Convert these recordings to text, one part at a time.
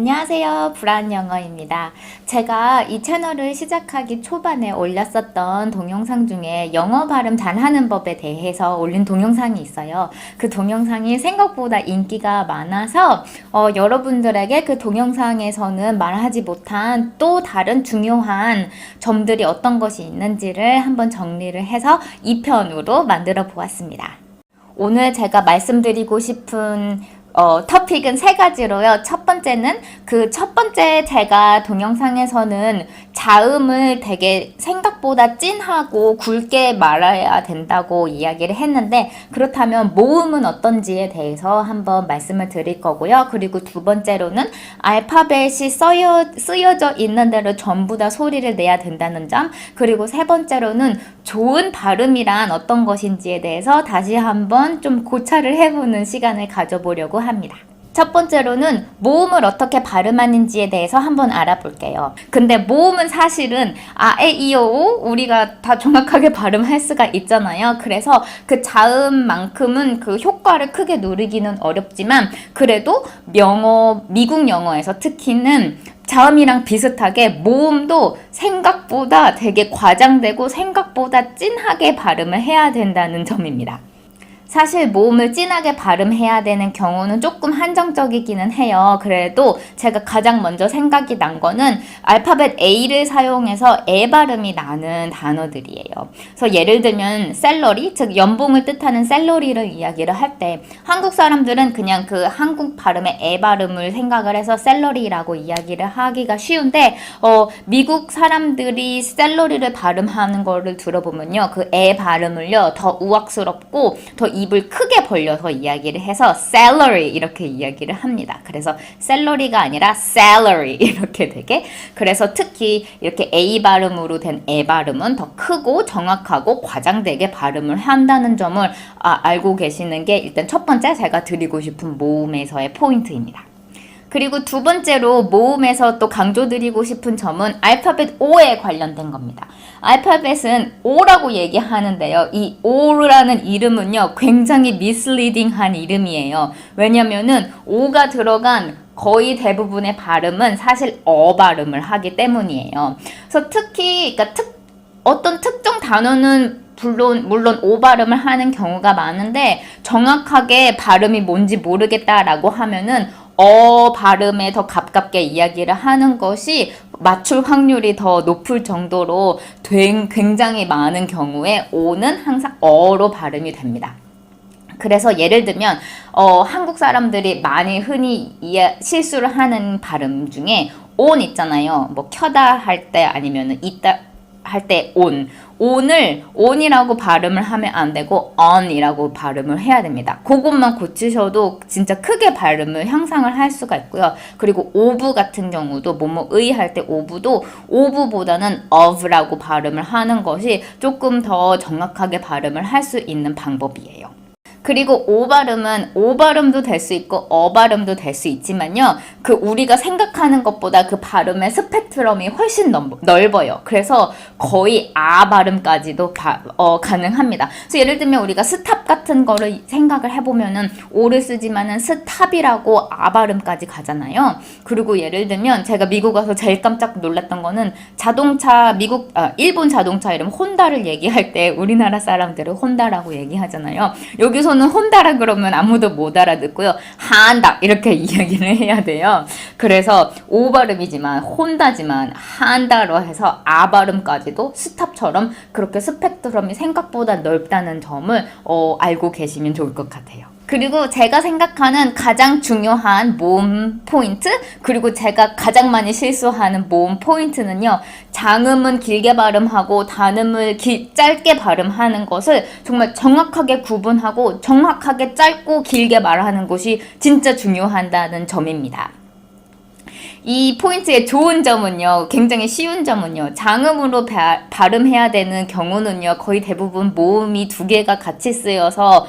안녕하세요. 불안영어입니다. 제가 이 채널을 시작하기 초반에 올렸었던 동영상 중에 영어 발음 잘하는 법에 대해서 올린 동영상이 있어요. 그 동영상이 생각보다 인기가 많아서 여러분들에게 그 동영상에서는 말하지 못한 또 다른 중요한 점들이 어떤 것이 있는지를 한번 정리를 해서 2편으로 만들어 보았습니다. 오늘 제가 말씀드리고 싶은 토픽은 세 가지로요. 첫 번째는 그 첫 번째 제가 동영상에서는 자음을 되게 생각보다 진하고 굵게 말해야 된다고 이야기를 했는데, 그렇다면 모음은 어떤지에 대해서 한번 말씀을 드릴 거고요. 그리고 두 번째로는 알파벳이 쓰여져 있는 대로 전부 다 소리를 내야 된다는 점, 그리고 세 번째로는 좋은 발음이란 어떤 것인지에 대해서 다시 한번 좀 고찰을 해보는 시간을 가져보려고 합니다. 첫 번째로는 모음을 어떻게 발음하는지에 대해서 한번 알아볼게요. 근데 모음은 사실은 에, 이, 오, 우리가 다 정확하게 발음할 수가 있잖아요. 그래서 그 자음만큼은 그 효과를 크게 누리기는 어렵지만, 그래도 미국 영어에서 특히는 자음이랑 비슷하게 모음도 생각보다 되게 과장되고 생각보다 진하게 발음을 해야 된다는 점입니다. 사실 모음을 진하게 발음해야 되는 경우는 조금 한정적이기는 해요. 그래도 제가 가장 먼저 생각이 난 거는 알파벳 A를 사용해서 에 발음이 나는 단어들이에요. 그래서 예를 들면 샐러리, 즉 연봉을 뜻하는 샐러리를 이야기를 할 때 한국 사람들은 그냥 그 한국 발음의 에 발음을 생각을 해서 샐러리라고 이야기를 하기가 쉬운데, 미국 사람들이 샐러리를 발음하는 거를 들어보면요, 그 에 발음을요 더 우악스럽고 더 입을 크게 벌려서 이야기를 해서 salary 이렇게 이야기를 합니다. 그래서 샐러리가 아니라 salary 이렇게 되게, 그래서 특히 이렇게 A 발음으로 된 에 발음은 더 크고 정확하고 과장되게 발음을 한다는 점을 알고 계시는 게 일단 첫 번째 제가 드리고 싶은 모음에서의 포인트입니다. 그리고 두 번째로 모음에서 또 강조드리고 싶은 점은 알파벳 O에 관련된 겁니다. 알파벳은 O라고 얘기하는데요. 이 O라는 이름은요, 굉장히 misleading한 이름이에요. 왜냐면은 O가 들어간 거의 대부분의 발음은 사실 발음을 하기 때문이에요. 그래서 특히, 어떤 특정 단어는 물론 오 발음을 하는 경우가 많은데, 정확하게 발음이 뭔지 모르겠다라고 하면은 발음에 더 가깝게 이야기를 하는 것이 맞출 확률이 더 높을 정도로 굉장히 많은 경우에 오는 항상 어로 발음이 됩니다. 그래서 예를 들면 한국 사람들이 많이 흔히 실수를 하는 발음 중에 온 있잖아요. 뭐 켜다 할 때 아니면 있다 할 때 온을 on이라고 발음을 하면 안 되고 on이라고 발음을 해야 됩니다. 그것만 고치셔도 진짜 크게 발음을 향상을 할 수가 있고요. 그리고 오브 같은 경우도 뭐뭐의 할 때 오브도 오브보다는 of라고 발음을 하는 것이 조금 더 정확하게 발음을 할 수 있는 방법이에요. 그리고 오 발음은 오 발음도 될 수 있고 발음도 될 수 있지만요, 그 우리가 생각하는 것보다 그 발음의 스펙트럼이 훨씬 넓어요. 그래서 거의 발음까지도 가능합니다. 그래서 예를 들면 우리가 스탑 같은 거를 생각을 해보면은 오를 쓰지만은 스탑이라고 발음까지 가잖아요. 그리고 예를 들면 제가 미국 와서 제일 깜짝 놀랐던 거는 일본 자동차 이름 혼다를 얘기할 때 우리나라 사람들은 혼다라고 얘기하잖아요. 여기서는 혼다라 그러면 아무도 못 알아듣고요, 한다 이렇게 이야기를 해야 돼요. 그래서 오 발음이지만 혼다지만 한다로 해서 발음까지도 스탑처럼 그렇게 스펙트럼이 생각보다 넓다는 점을 알고 계시면 좋을 것 같아요. 그리고 제가 생각하는 가장 중요한 모음 포인트, 그리고 제가 가장 많이 실수하는 모음 포인트는요, 장음은 길게 발음하고 단음을 짧게 발음하는 것을 정말 정확하게 구분하고 정확하게 짧고 길게 말하는 것이 진짜 중요하다는 점입니다. 이 포인트의 좋은 점은요, 굉장히 쉬운 점은요, 장음으로 발음해야 되는 경우는요, 거의 대부분 모음이 두 개가 같이 쓰여서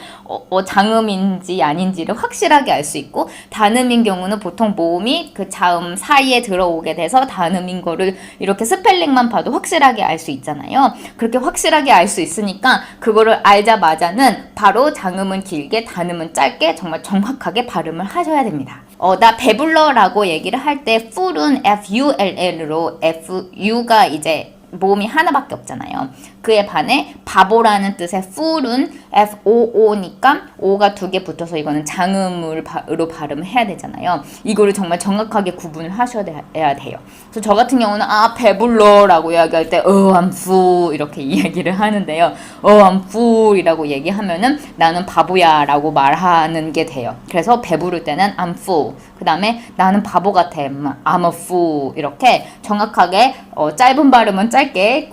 장음인지 아닌지를 확실하게 알 수 있고, 단음인 경우는 보통 모음이 그 자음 사이에 들어오게 돼서 단음인 거를 이렇게 스펠링만 봐도 확실하게 알 수 있잖아요. 그렇게 확실하게 알 수 있으니까 그거를 알자마자는 바로 장음은 길게 단음은 짧게 정말 정확하게 발음을 하셔야 됩니다. 나 배불러라고 얘기를 할 때 full은 full로 fu가 이제 모음이 하나밖에 없잖아요. 그에 반해 바보라는 뜻의 fool은 FOO니까 O가 두 개 붙어서 이거는 장음으로 발음을 해야 되잖아요. 이거를 정말 정확하게 구분을 하셔야 돼요. 그래서 저 같은 경우는 배불러 라고 이야기할 때 I'm full 이렇게 이야기를 하는데요. I'm full 이라고 얘기하면은 나는 바보야 라고 말하는 게 돼요. 그래서 배부를 때는 I'm full. 그 다음에 나는 바보 같아. I'm a fool. 이렇게 정확하게 짧은 발음은 짧게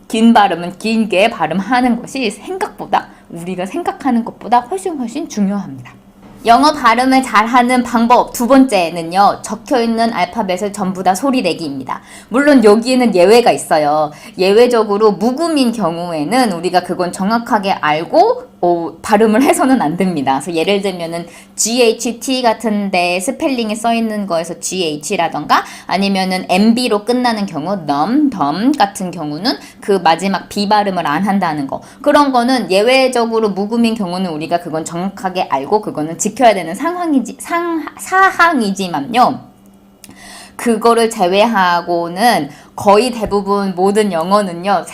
긴 발음은 길게 발음하는 것이 생각보다 우리가 생각하는 것보다 훨씬 중요합니다. 영어 발음을 잘하는 방법 두 번째는요. 적혀있는 알파벳을 전부 다 소리 내기입니다. 물론 여기에는 예외가 있어요. 예외적으로 묵음인 경우에는 우리가 그건 정확하게 알고 발음을 해서는 안 됩니다. 그래서 예를 들면은 GHT 같은데 스펠링이 써있는 거에서 GH라던가 아니면은 MB로 끝나는 경우 덤 같은 경우는 그 마지막 B 발음을 안 한다는 거. 그런 거는 예외적으로 묵음인 경우는 우리가 그건 정확하게 알고 그거는 지켜야 되는 사항이지만요. 그거를 제외하고는 거의 대부분 모든 영어는요,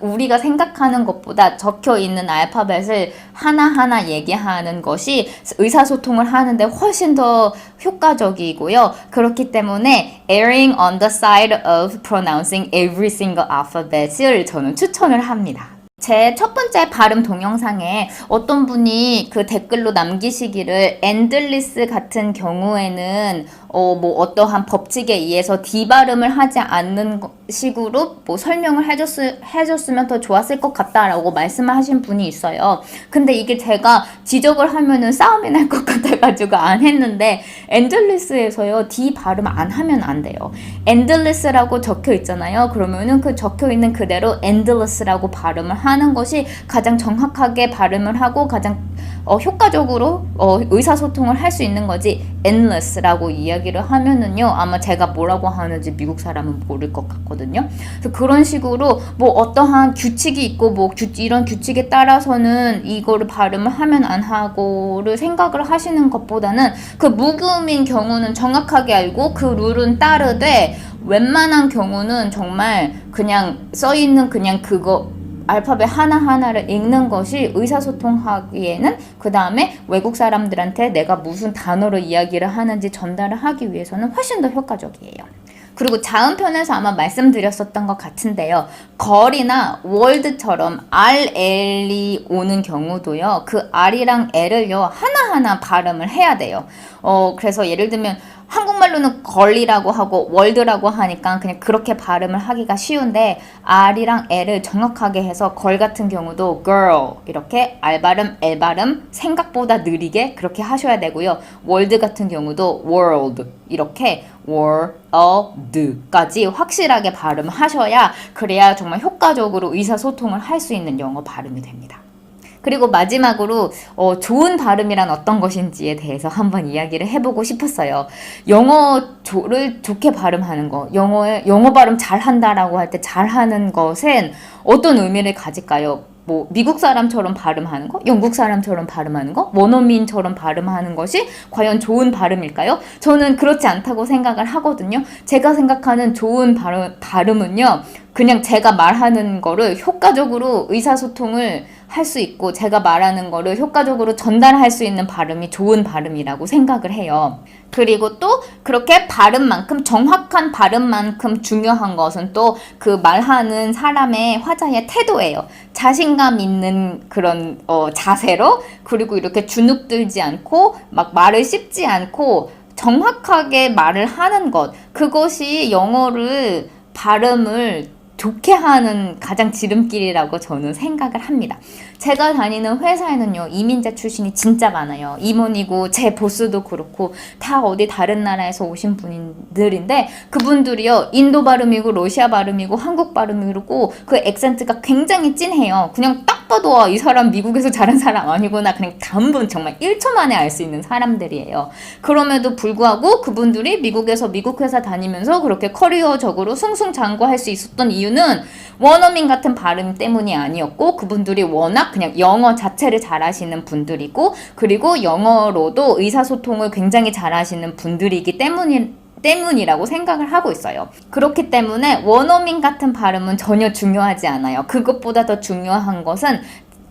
우리가 생각하는 것보다 적혀 있는 알파벳을 하나하나 얘기하는 것이 의사소통을 하는데 훨씬 더 효과적이고요. 그렇기 때문에 erring on the side of pronouncing every single alphabet을 저는 추천을 합니다. 제 첫 번째 발음 동영상에 어떤 분이 그 댓글로 남기시기를 endless 같은 경우에는 어떠한 법칙에 의해서 D 발음을 하지 않는 식으로 설명을 해줬으면 더 좋았을 것 같다라고 말씀을 하신 분이 있어요. 근데 이게 제가 지적을 하면은 싸움이 날 것 같아가지고 안 했는데 endless에서요 D 발음 안 하면 안 돼요. endless라고 적혀 있잖아요. 그러면은 그 적혀 있는 그대로 endless라고 발음을 하는 것이 가장 정확하게 발음을 하고 가장 효과적으로 의사소통을 할 수 있는 거지 endless라고 이야기를 하면은요 아마 제가 뭐라고 하는지 미국 사람은 모를 것 같거든요. 그래서 그런 식으로 어떠한 규칙이 있고 이런 규칙에 따라서는 이거를 발음을 하면 안 하고를 생각을 하시는 것보다는 그 묵음인 경우는 정확하게 알고 그 룰은 따르되 웬만한 경우는 정말 그냥 써있는 그냥 그거 알파벳 하나하나를 읽는 것이 의사소통하기에는 그 다음에 외국 사람들한테 내가 무슨 단어로 이야기를 하는지 전달을 하기 위해서는 훨씬 더 효과적이에요. 그리고 자음편에서 아마 말씀드렸었던 것 같은데요. 걸이나 월드처럼 RL이 오는 경우도요. 그 R이랑 L을요. 하나하나 발음을 해야 돼요. 그래서 예를 들면 한국말로는 걸이라고 하고 월드라고 하니까 그냥 그렇게 발음을 하기가 쉬운데 R이랑 L을 정확하게 해서 걸 같은 경우도 girl 이렇게 R 발음, L 발음 생각보다 느리게 그렇게 하셔야 되고요. 월드 같은 경우도 world 이렇게 world까지 확실하게 발음하셔야 그래야 정말 효과적으로 의사소통을 할 수 있는 영어 발음이 됩니다. 그리고 마지막으로 좋은 발음이란 어떤 것인지에 대해서 한번 이야기를 해보고 싶었어요. 영어를 좋게 발음하는 거, 영어 발음 잘한다라고 할 때 잘하는 것은 어떤 의미를 가질까요? 미국 사람처럼 발음하는 거, 영국 사람처럼 발음하는 거, 원어민처럼 발음하는 것이 과연 좋은 발음일까요? 저는 그렇지 않다고 생각을 하거든요. 제가 생각하는 좋은 발음은요, 그냥 제가 말하는 거를 효과적으로 의사소통을 할 수 있고 제가 말하는 거를 효과적으로 전달할 수 있는 발음이 좋은 발음이라고 생각을 해요. 그리고 또 그렇게 정확한 발음만큼 중요한 것은 또 그 말하는 사람의 화자의 태도예요. 자신감 있는 그런 자세로 그리고 이렇게 주눅들지 않고 막 말을 씹지 않고 정확하게 말을 하는 것 그것이 영어를 발음을 좋게 하는 가장 지름길이라고 저는 생각을 합니다. 제가 다니는 회사에는요 이민자 출신이 진짜 많아요. 임원이고 제 보스도 그렇고 다 어디 다른 나라에서 오신 분들인데 그분들이요 인도 발음이고 러시아 발음이고 한국 발음이고 그 액센트가 굉장히 진해요. 그냥 딱 딱 봐도 이 사람 미국에서 자란 사람 아니구나. 그냥 단분 정말 1초 만에 알 수 있는 사람들이에요. 그럼에도 불구하고 그분들이 미국에서 미국 회사 다니면서 그렇게 커리어적으로 승승장구할 수 있었던 이유는 원어민 같은 발음 때문이 아니었고, 그분들이 워낙 그냥 영어 자체를 잘하시는 분들이고, 그리고 영어로도 의사소통을 굉장히 잘하시는 분들이기 때문이라고 생각을 하고 있어요. 그렇기 때문에 원어민 같은 발음은 전혀 중요하지 않아요. 그것보다 더 중요한 것은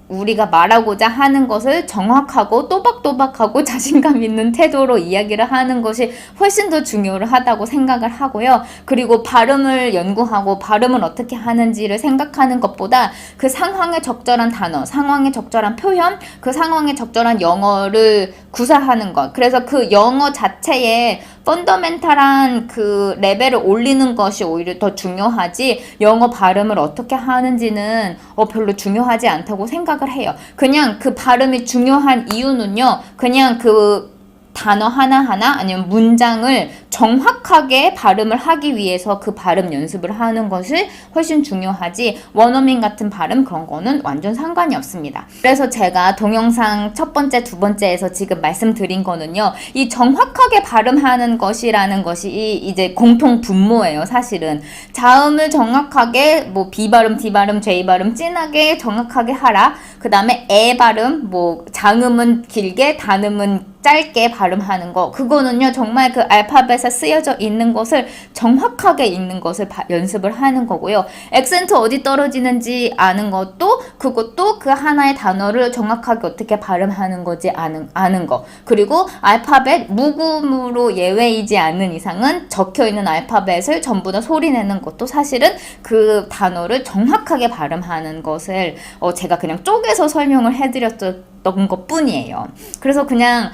우리가 말하고자 하는 것을 정확하고 또박또박하고 자신감 있는 태도로 이야기를 하는 것이 훨씬 더 중요하다고 생각을 하고요. 그리고 발음을 연구하고 발음을 어떻게 하는지를 생각하는 것보다 그 상황에 적절한 단어, 상황에 적절한 표현, 그 상황에 적절한 영어를 구사하는 것. 그래서 그 영어 자체에 펀더멘탈한 그 레벨을 올리는 것이 오히려 더 중요하지, 영어 발음을 어떻게 하는지는 별로 중요하지 않다고 생각을 해요. 그냥 그 발음이 중요한 이유는요, 그냥 그 단어 하나하나 아니면 문장을 정확하게 발음을 하기 위해서 그 발음 연습을 하는 것이 훨씬 중요하지, 원어민 같은 발음 그런 거는 완전 상관이 없습니다. 그래서 제가 동영상 첫 번째, 두 번째에서 지금 말씀드린 거는요, 이 정확하게 발음하는 것이라는 것이 이제 공통 분모예요. 사실은 자음을 정확하게 뭐 B 발음, D 발음, J 발음 진하게 정확하게 하라. 그 다음에 에 발음, 뭐 장음은 길게, 단음은 짧게 발음하는 거, 그거는요 정말 그 알파벳에 쓰여져 있는 것을 정확하게 읽는 것을 연습을 하는 거고요. 액센트 어디 떨어지는지 아는 것도, 그것도 그 하나의 단어를 정확하게 어떻게 발음하는 거지 아는 거. 그리고 알파벳 무음으로 예외이지 않는 이상은 적혀있는 알파벳을 전부 다 소리내는 것도 사실은 그 단어를 정확하게 발음하는 것을 제가 그냥 쪼개서 설명을 해드렸던 것 뿐이에요. 그래서 그냥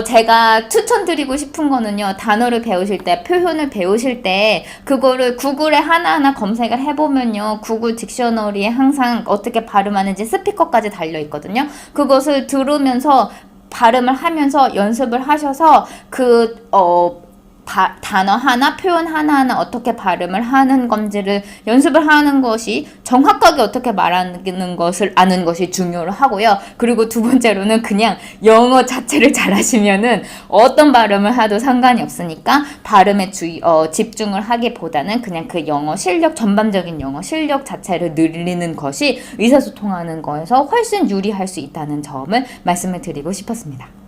제가 추천드리고 싶은 거는요, 단어를 배우실 때, 표현을 배우실 때 그거를 구글에 하나하나 검색을 해보면요, 구글 딕셔너리에 항상 어떻게 발음하는지 스피커까지 달려있거든요. 그것을 들으면서 발음을 하면서 연습을 하셔서 단어 하나, 표현 하나하나 어떻게 발음을 하는 건지를 연습을 하는 것이, 정확하게 어떻게 말하는 것을 아는 것이 중요하고요. 그리고 두 번째로는 그냥 영어 자체를 잘하시면은 어떤 발음을 하도 상관이 없으니까 발음에 집중을 하기보다는 그냥 그 영어 실력, 전반적인 영어 실력 자체를 늘리는 것이 의사소통하는 거에서 훨씬 유리할 수 있다는 점을 말씀을 드리고 싶었습니다.